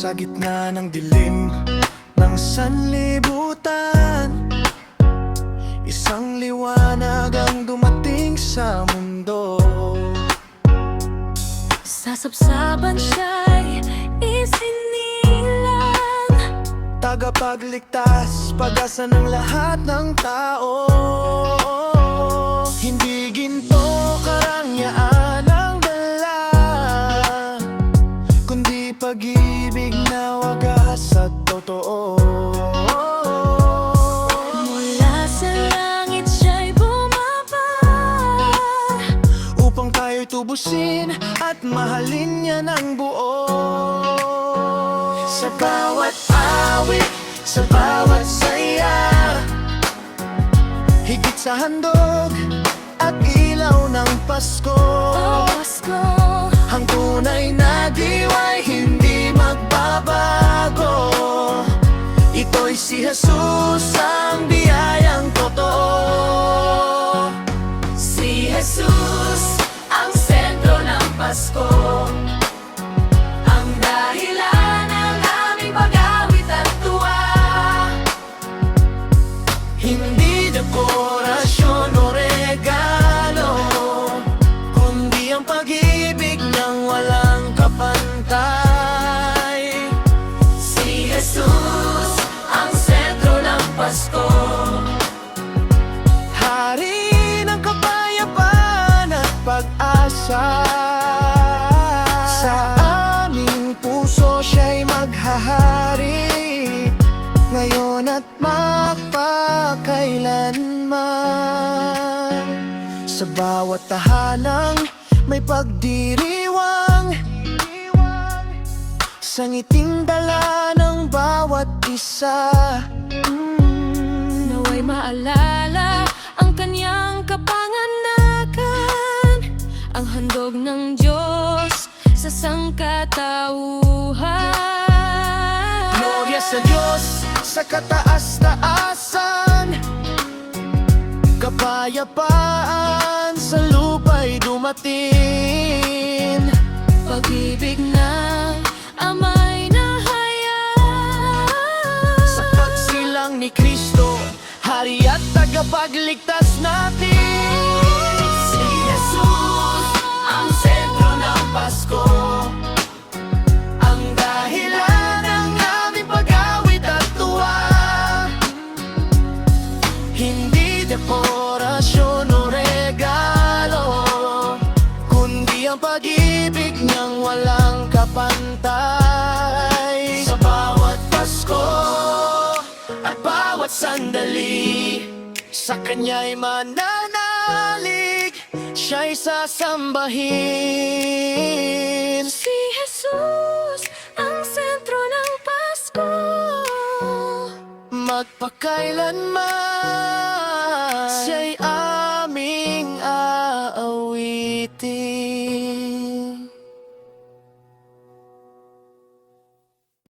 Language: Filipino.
Sa gitna ng dilim ng sanlibutan, isang liwanag ang dumating sa mundo. Sasabsaban siya'y isinilang, Tagapagligtas, pag-asa ng lahat ng tao. Hindi ginto karangyaan ang dala, kundi pag-ibig na wagas at totoo. mula sa langit siya'y bumaba, Upang tayo'y tubusin at mahalin niya ng buo. Sa bawat awit, sa bawat saya, higit sa handog at ilaw ng Pasko, o Pasko. ang tunay na diwa'y hindi magbabago. Ito'y si Jesus, ang biyayang totoo. Si Jesus, ang sentro ng Pasko, ang dahilan ng aming pag-awit at tuwa. Hindi dekorasyon o regalo, kundi ang pag-ibig ng walang kapantay. Si Jesus, ang sentro ng Pasko, Hari ng kapayapaan at pag-asa. Sa aming puso siya'y maghahari, ngayon at magpakailanman. Sa bawat tahanang may pagdiriwang, sa ngiting dala ng bawat isa. naway maalala ang kanyang kapanganakan, ang handog ng Diyos sa sangkatauhan. Gloria sa Diyos sa kataas-taasan, kapayapaan sa lupa'y dumating. Pag-ibig na Ama'y nahayag, Sa pagsilang ni Kristo, Hari at tagapagligtas natin. si Jesus, ang sentro ng Pasko, Ang dahilan ng aming pag-awit at tuwa. Hindi dekorasyon o regalo, kundi ang pag-ibig niyang walang kapantay. Sa bawat Pasko at bawat sandali, sa Kanya'y mananalig, Siya'y sasambahin. si Jesus, ang sentro ng Pasko, Magpakailanman